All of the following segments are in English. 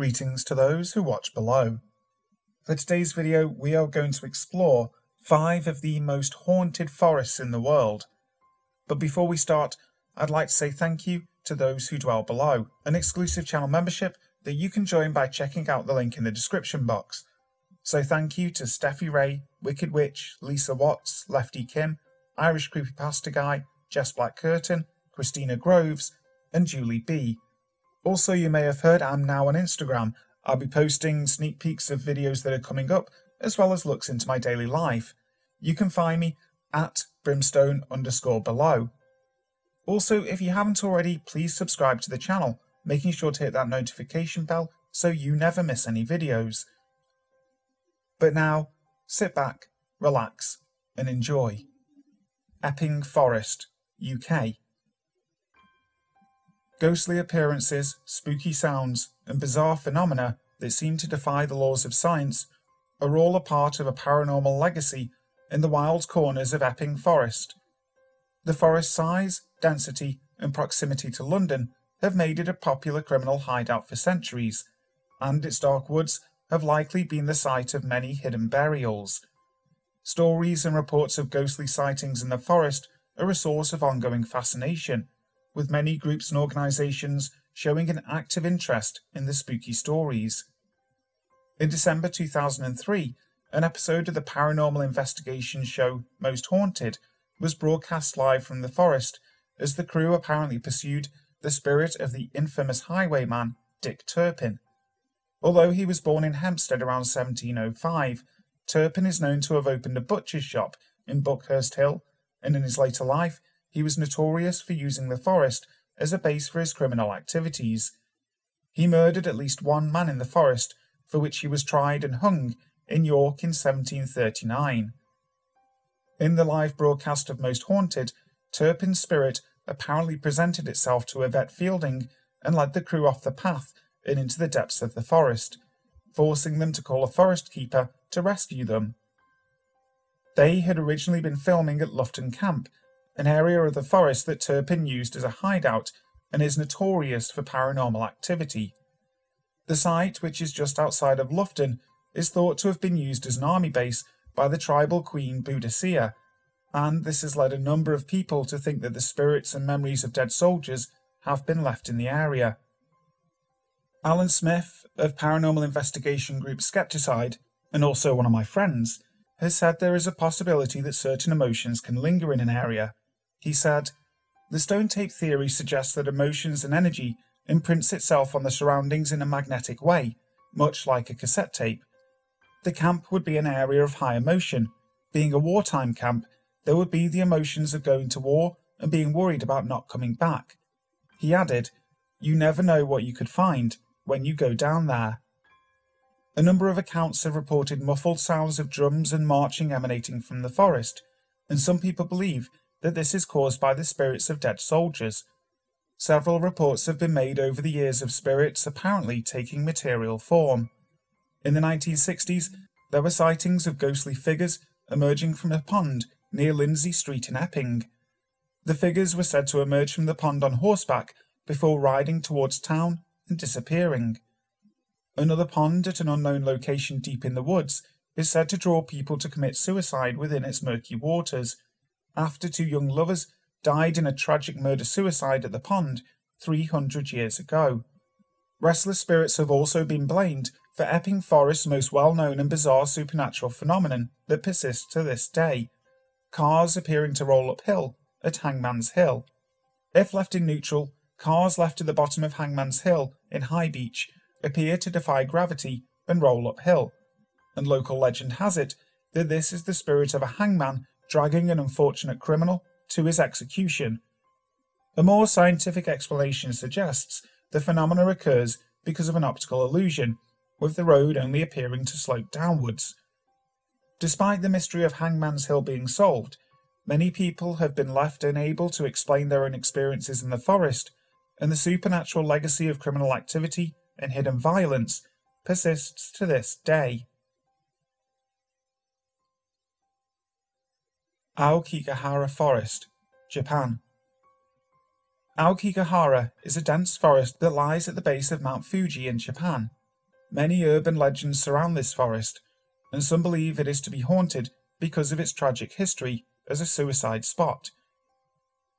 Greetings to those who watch below. For today's video, we are going to explore 5 of the most haunted forests in the world. But before we start, I'd like to say thank you to those who dwell below, an exclusive channel membership that you can join by checking out the link in the description box. So thank you to Steffi Ray, Wicked Witch, Lisa Watts, Lefty Kim, Irish Creepypasta Guy, Jess Black Curtain, Christina Groves, and Julie B. Also, you may have heard I'm now on Instagram. I'll be posting sneak peeks of videos that are coming up, as well as looks into my daily life. You can find me at brimstone_below. Also, if you haven't already, please subscribe to the channel, making sure to hit that notification bell so you never miss any videos. But now, sit back, relax, and enjoy. Epping Forest, UK. Ghostly appearances, spooky sounds, and bizarre phenomena that seem to defy the laws of science are all a part of a paranormal legacy in the wild corners of Epping Forest. The forest's size, density, and proximity to London have made it a popular criminal hideout for centuries, and its dark woods have likely been the site of many hidden burials. Stories and reports of ghostly sightings in the forest are a source of ongoing fascination, with many groups and organisations showing an active interest in the spooky stories. In December 2003, an episode of the paranormal investigation show Most Haunted was broadcast live from the forest as the crew apparently pursued the spirit of the infamous highwayman Dick Turpin. Although he was born in Hampstead around 1705, Turpin is known to have opened a butcher's shop in Buckhurst Hill, and in his later life he was notorious for using the forest as a base for his criminal activities. He murdered at least one man in the forest, for which he was tried and hung in York in 1739. In the live broadcast of Most Haunted, Turpin's spirit apparently presented itself to Yvette Fielding and led the crew off the path and into the depths of the forest, forcing them to call a forest keeper to rescue them. They had originally been filming at Lufton Camp, an area of the forest that Turpin used as a hideout and is notorious for paranormal activity. The site, which is just outside of Lufton, is thought to have been used as an army base by the tribal queen Boudicca, and this has led a number of people to think that the spirits and memories of dead soldiers have been left in the area. Alan Smith of paranormal investigation group Skepticide, and also one of my friends, has said there is a possibility that certain emotions can linger in an area. He said, "The stone tape theory suggests that emotions and energy imprints itself on the surroundings in a magnetic way, much like a cassette tape. The camp would be an area of high emotion. Being a wartime camp, there would be the emotions of going to war and being worried about not coming back." He added, "You never know what you could find when you go down there." A number of accounts have reported muffled sounds of drums and marching emanating from the forest, and some people believe that this is caused by the spirits of dead soldiers. Several reports have been made over the years of spirits apparently taking material form. In the 1960s, there were sightings of ghostly figures emerging from a pond near Lindsay Street in Epping. The figures were said to emerge from the pond on horseback before riding towards town and disappearing. Another pond at an unknown location deep in the woods is said to draw people to commit suicide within its murky waters, after 2 young lovers died in a tragic murder-suicide at the pond 300 years ago. Restless spirits have also been blamed for Epping Forest's most well-known and bizarre supernatural phenomenon that persists to this day: cars appearing to roll uphill at Hangman's Hill. If left in neutral, cars left at the bottom of Hangman's Hill in High Beach appear to defy gravity and roll uphill, and local legend has it that this is the spirit of a hangman dragging an unfortunate criminal to his execution. A more scientific explanation suggests the phenomena occurs because of an optical illusion, with the road only appearing to slope downwards. Despite the mystery of Hangman's Hill being solved, many people have been left unable to explain their own experiences in the forest, and the supernatural legacy of criminal activity and hidden violence persists to this day. Aokigahara Forest, Japan. Aokigahara is a dense forest that lies at the base of Mount Fuji in Japan, Many urban legends surround this forest, and some believe it is to be haunted because of its tragic history as a suicide spot.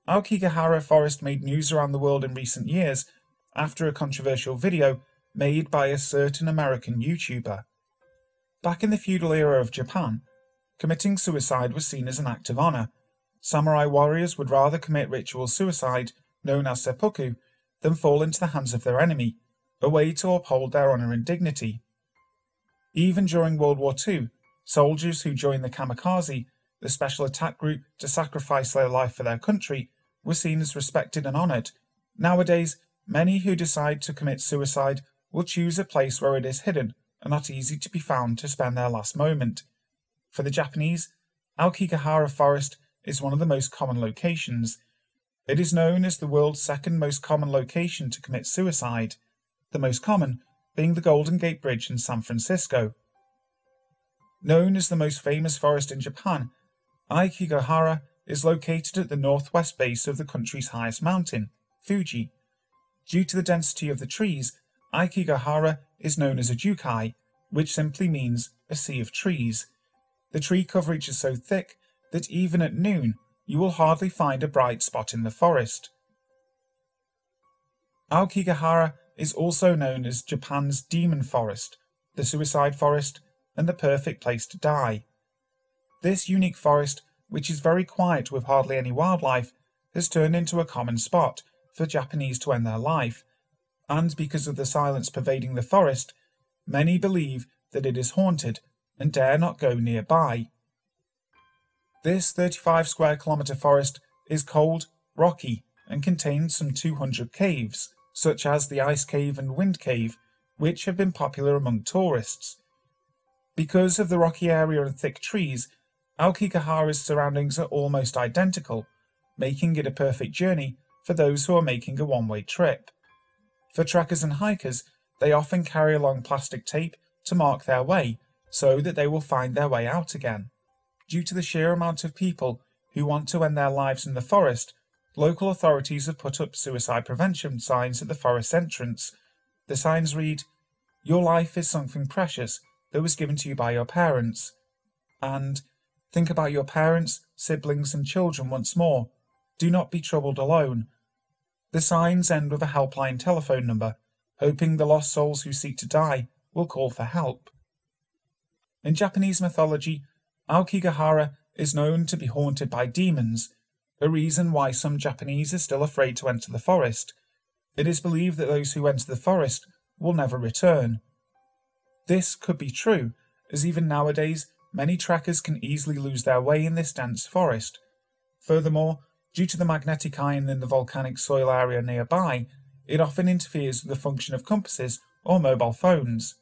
Aokigahara Forest made news around the world in recent years after a controversial video made by a certain American YouTuber. Back in the feudal era of Japan, committing suicide was seen as an act of honor. Samurai warriors would rather commit ritual suicide, known as seppuku, than fall into the hands of their enemy, a way to uphold their honor and dignity. Even during World War II, soldiers who joined the kamikaze, the special attack group to sacrifice their life for their country, were seen as respected and honored. Nowadays, many who decide to commit suicide will choose a place where it is hidden and not easy to be found to spend their last moment. For the Japanese, Aokigahara Forest is one of the most common locations. It is known as the world's second most common location to commit suicide, the most common being the Golden Gate Bridge in San Francisco. Known as the most famous forest in Japan, Aokigahara is located at the northwest base of the country's highest mountain, Fuji. Due to the density of the trees, Aokigahara is known as a jukai, which simply means a sea of trees. The tree coverage is so thick that even at noon you will hardly find a bright spot in the forest. Aokigahara is also known as Japan's demon forest, the suicide forest, and the perfect place to die. This unique forest, which is very quiet with hardly any wildlife, has turned into a common spot for Japanese to end their life, and because of the silence pervading the forest, many believe that it is haunted and dare not go nearby. This 35 square kilometre forest is cold, rocky, and contains some 200 caves, such as the Ice Cave and Wind Cave, which have been popular among tourists. Because of the rocky area and thick trees, Aokigahara's surroundings are almost identical, making it a perfect journey for those who are making a one-way trip. For trekkers and hikers, they often carry along plastic tape to mark their way, so that they will find their way out again. Due to the sheer amount of people who want to end their lives in the forest, local authorities have put up suicide prevention signs at the forest entrance. The signs read, "Your life is something precious that was given to you by your parents," and "Think about your parents, siblings and children once more. Do not be troubled alone." The signs end with a helpline telephone number, hoping the lost souls who seek to die will call for help. In Japanese mythology, Aokigahara is known to be haunted by demons, a reason why some Japanese are still afraid to enter the forest. It is believed that those who enter the forest will never return. This could be true, as even nowadays many trekkers can easily lose their way in this dense forest. Furthermore, due to the magnetic iron in the volcanic soil area nearby, it often interferes with the function of compasses or mobile phones.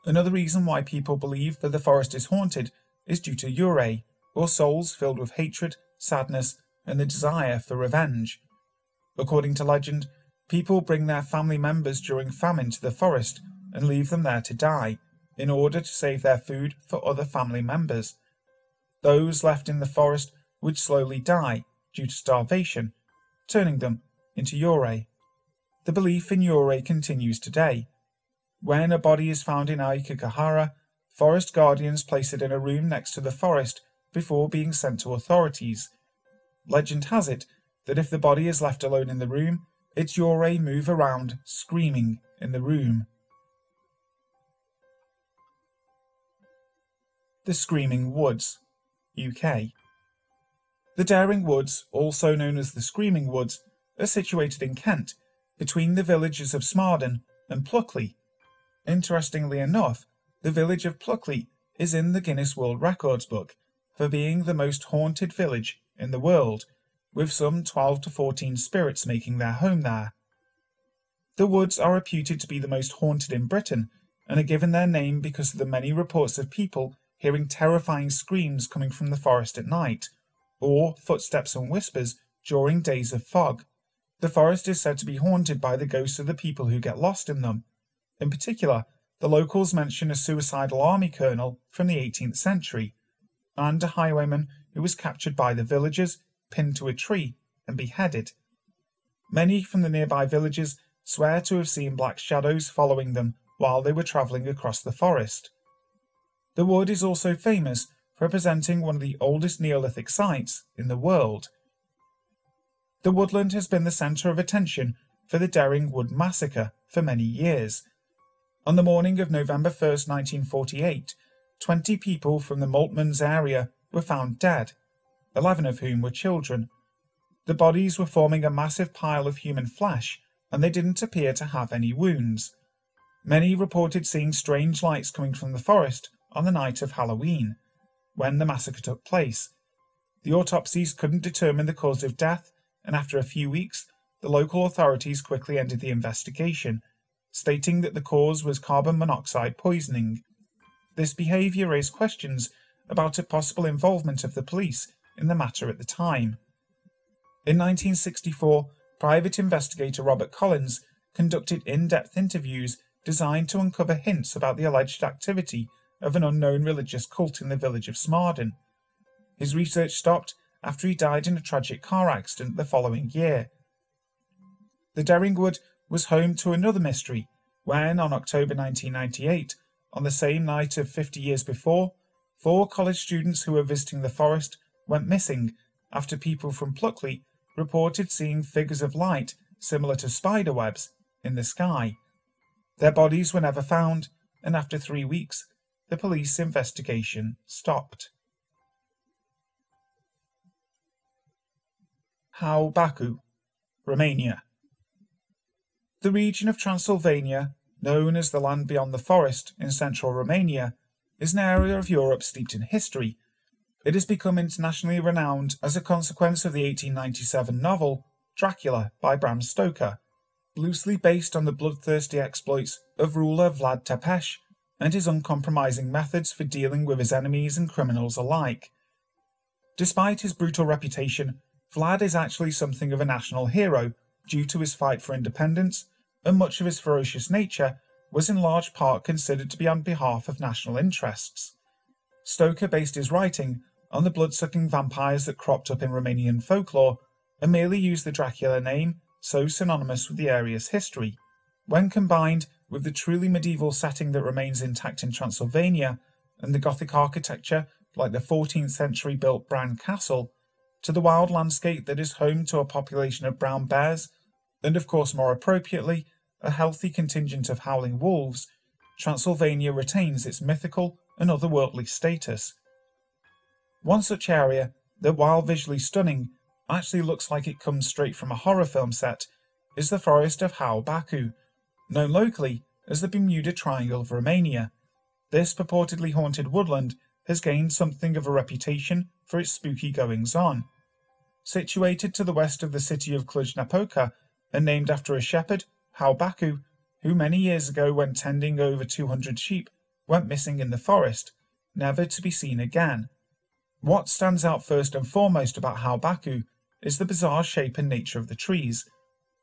Another reason why people believe that the forest is haunted is due to yurei, or souls filled with hatred, sadness, and the desire for revenge. According to legend, people bring their family members during famine to the forest and leave them there to die, in order to save their food for other family members. Those left in the forest would slowly die due to starvation, turning them into yurei. The belief in yurei continues today. When a body is found in Aokigahara, forest guardians place it in a room next to the forest before being sent to authorities. Legend has it that if the body is left alone in the room, its yurei move around, screaming in the room. The Screaming Woods, UK. The Daring Woods, also known as the Screaming Woods, are situated in Kent, between the villages of Smarden and Pluckley. Interestingly enough, the village of Pluckley is in the Guinness World Records book for being the most haunted village in the world, with some 12 to 14 spirits making their home there. The woods are reputed to be the most haunted in Britain, and are given their name because of the many reports of people hearing terrifying screams coming from the forest at night, or footsteps and whispers during days of fog. The forest is said to be haunted by the ghosts of the people who get lost in them. In particular, the locals mention a suicidal army colonel from the 18th century, and a highwayman who was captured by the villagers, pinned to a tree, and beheaded. Many from the nearby villages swear to have seen black shadows following them while they were travelling across the forest. The wood is also famous for representing one of the oldest Neolithic sites in the world. The woodland has been the centre of attention for the Daring Wood Massacre for many years. On the morning of November 1st, 1948, 20 people from the Maltmans area were found dead, 11 of whom were children. The bodies were forming a massive pile of human flesh, and they didn't appear to have any wounds. Many reported seeing strange lights coming from the forest on the night of Halloween, when the massacre took place. The autopsies couldn't determine the cause of death, and after a few weeks, the local authorities quickly ended the investigation, stating that the cause was carbon monoxide poisoning. This behaviour raised questions about a possible involvement of the police in the matter at the time. In 1964, private investigator Robert Collins conducted in-depth interviews designed to uncover hints about the alleged activity of an unknown religious cult in the village of Smarden. His research stopped after he died in a tragic car accident the following year. The Daringwood was home to another mystery when, on October 1998, on the same night of 50 years before, 4 college students who were visiting the forest went missing after people from Pluckley reported seeing figures of light similar to spider webs in the sky. Their bodies were never found, and after 3 weeks, the police investigation stopped. Hau Baku, Romania. The region of Transylvania, known as the land beyond the forest in central Romania, is an area of Europe steeped in history. It has become internationally renowned as a consequence of the 1897 novel Dracula by Bram Stoker, loosely based on the bloodthirsty exploits of ruler Vlad Tepes and his uncompromising methods for dealing with his enemies and criminals alike. Despite his brutal reputation, Vlad is actually something of a national hero due to his fight for independence, and much of his ferocious nature was in large part considered to be on behalf of national interests. Stoker based his writing on the blood-sucking vampires that cropped up in Romanian folklore, and merely used the Dracula name, so synonymous with the area's history. When combined with the truly medieval setting that remains intact in Transylvania, and the Gothic architecture like the 14th century built Bran Castle, to the wild landscape that is home to a population of brown bears, and of course more appropriately, a healthy contingent of howling wolves, Transylvania retains its mythical and otherworldly status. One such area that, while visually stunning, actually looks like it comes straight from a horror film set, is the forest of Hau Baku, known locally as the Bermuda Triangle of Romania. This purportedly haunted woodland has gained something of a reputation for its spooky goings-on. Situated to the west of the city of Cluj-Napoca and named after a shepherd, Hau Baku, who many years ago, when tending over 200 sheep, went missing in the forest, never to be seen again. What stands out first and foremost about Hau Baku is the bizarre shape and nature of the trees.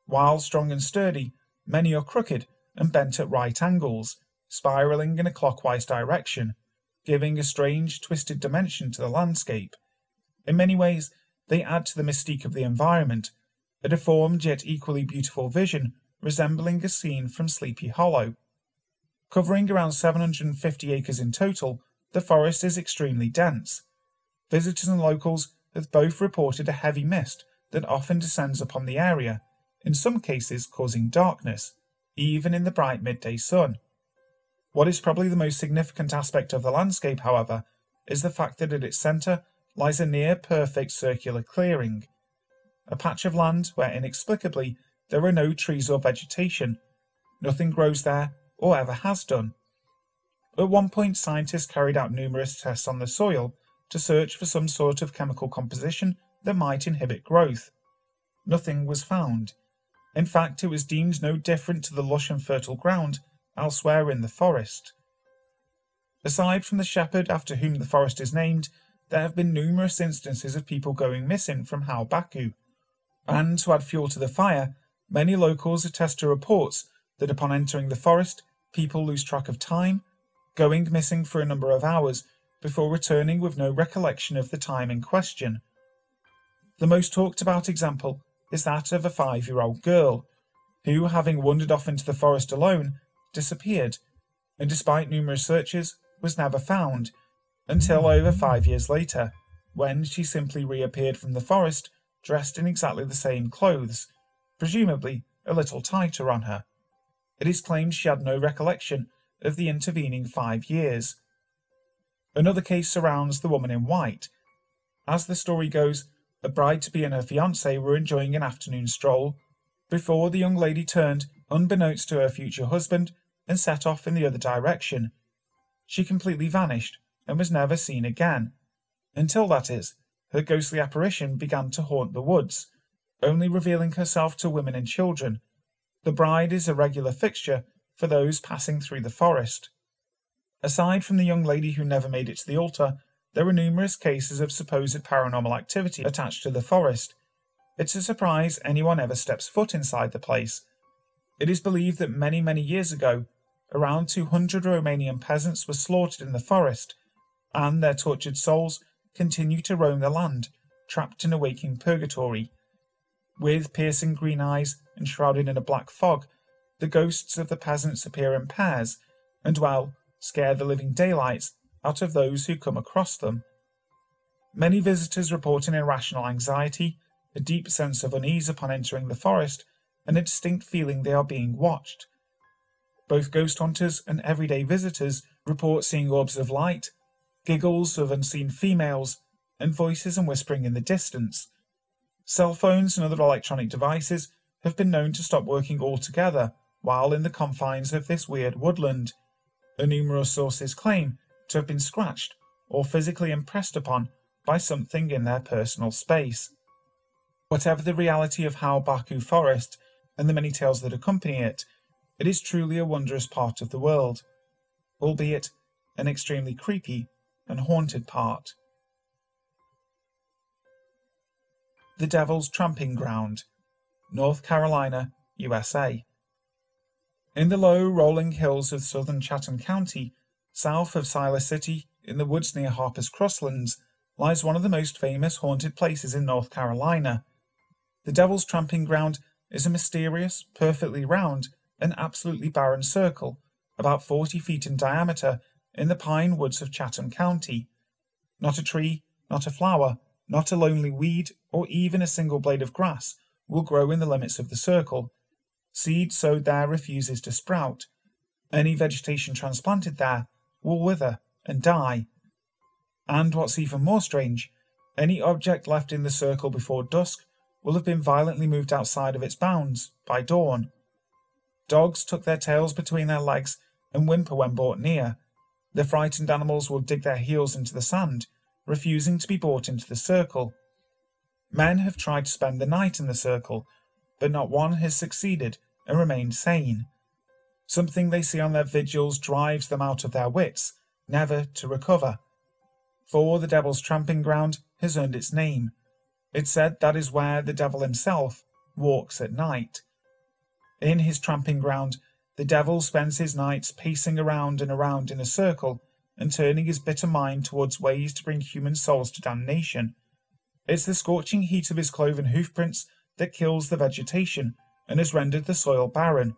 While strong and sturdy, many are crooked and bent at right angles, spiralling in a clockwise direction, giving a strange, twisted dimension to the landscape. In many ways, they add to the mystique of the environment, a deformed yet equally beautiful vision resembling a scene from Sleepy Hollow. Covering around 750 acres in total, the forest is extremely dense. Visitors and locals have both reported a heavy mist that often descends upon the area, in some cases causing darkness, even in the bright midday sun. What is probably the most significant aspect of the landscape, however, is the fact that at its centre lies a near-perfect circular clearing, a patch of land where inexplicably there are no trees or vegetation. Nothing grows there, or ever has done. At one point, scientists carried out numerous tests on the soil to search for some sort of chemical composition that might inhibit growth. Nothing was found. In fact, it was deemed no different to the lush and fertile ground elsewhere in the forest. Aside from the shepherd after whom the forest is named, there have been numerous instances of people going missing from Hau Baku, and to add fuel to the fire, many locals attest to reports that upon entering the forest, people lose track of time, going missing for a number of hours before returning with no recollection of the time in question. The most talked about example is that of a 5-year-old girl, who, having wandered off into the forest alone, disappeared, and despite numerous searches, was never found, until over 5 years later, when she simply reappeared from the forest dressed in exactly the same clothes, presumably a little tighter on her. It is claimed she had no recollection of the intervening 5 years. Another case surrounds the woman in white. As the story goes, a bride-to-be and her fiancé were enjoying an afternoon stroll before the young lady turned, unbeknownst to her future husband, and set off in the other direction. She completely vanished and was never seen again, until, that is, her ghostly apparition began to haunt the woods, only revealing herself to women and children. The bride is a regular fixture for those passing through the forest. Aside from the young lady who never made it to the altar, there are numerous cases of supposed paranormal activity attached to the forest. It's a surprise anyone ever steps foot inside the place. It is believed that many years ago, around 200 Romanian peasants were slaughtered in the forest, and their tortured souls continue to roam the land, trapped in a waking purgatory. With piercing green eyes and shrouded in a black fog, the ghosts of the peasants appear in pairs, and, well, scare the living daylights out of those who come across them. Many visitors report an irrational anxiety, a deep sense of unease upon entering the forest, and a distinct feeling they are being watched. Both ghost hunters and everyday visitors report seeing orbs of light, giggles of unseen females, and voices and whispering in the distance. Cell phones and other electronic devices have been known to stop working altogether while in the confines of this weird woodland, and numerous sources claim to have been scratched or physically impressed upon by something in their personal space. Whatever the reality of Hau Baku Forest and the many tales that accompany it, it is truly a wondrous part of the world, albeit an extremely creepy and haunted part. The Devil's Tramping Ground, North Carolina, USA. In the low, rolling hills of southern Chatham County, south of Siler City, in the woods near Harper's Crosslands, lies one of the most famous haunted places in North Carolina. The Devil's Tramping Ground is a mysterious, perfectly round, and absolutely barren circle, about 40 feet in diameter, in the pine woods of Chatham County. Not a tree, not a flower, not a lonely weed, or even a single blade of grass will grow in the limits of the circle. Seed sowed there refuses to sprout. Any vegetation transplanted there will wither and die. And what's even more strange, any object left in the circle before dusk will have been violently moved outside of its bounds by dawn. Dogs tuck their tails between their legs and whimper when brought near. The frightened animals will dig their heels into the sand, refusing to be brought into the circle. Men have tried to spend the night in the circle, but not one has succeeded and remained sane. Something they see on their vigils drives them out of their wits, never to recover. For the Devil's Tramping Ground has earned its name. It's said that is where the devil himself walks at night. In his tramping ground, the devil spends his nights pacing around and around in a circle and turning his bitter mind towards ways to bring human souls to damnation. It's the scorching heat of his cloven hoofprints that kills the vegetation and has rendered the soil barren.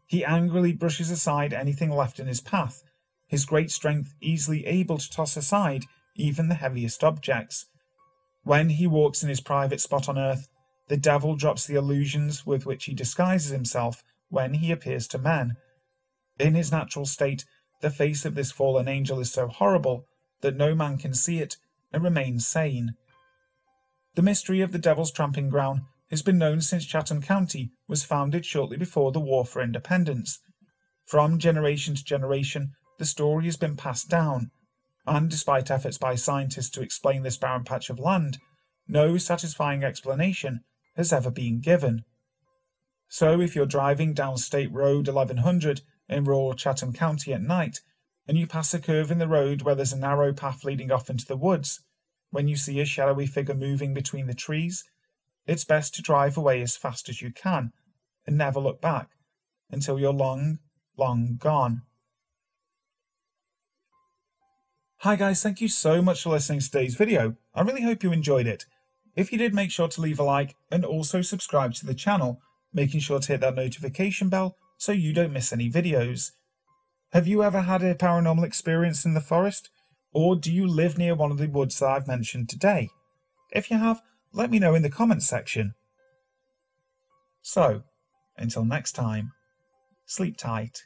He angrily brushes aside anything left in his path, his great strength easily able to toss aside even the heaviest objects. When he walks in his private spot on earth, the devil drops the illusions with which he disguises himself when he appears to men. In his natural state, the face of this fallen angel is so horrible that no man can see it and remain sane. The mystery of the Devil's Tramping Ground has been known since Chatham County was founded shortly before the War for Independence. From generation to generation, the story has been passed down, and despite efforts by scientists to explain this barren patch of land, no satisfying explanation has ever been given. So if you're driving down State Road 1100 in rural Chatham County at night, and you pass a curve in the road where there's a narrow path leading off into the woods, when you see a shadowy figure moving between the trees, it's best to drive away as fast as you can, and never look back, until you're long, long gone. Hi guys, thank you so much for listening to today's video. I really hope you enjoyed it. If you did, make sure to leave a like and also subscribe to the channel, making sure to hit that notification bell so you don't miss any videos. Have you ever had a paranormal experience in the forest, or do you live near one of the woods that I've mentioned today? If you have, let me know in the comments section. So, until next time, sleep tight.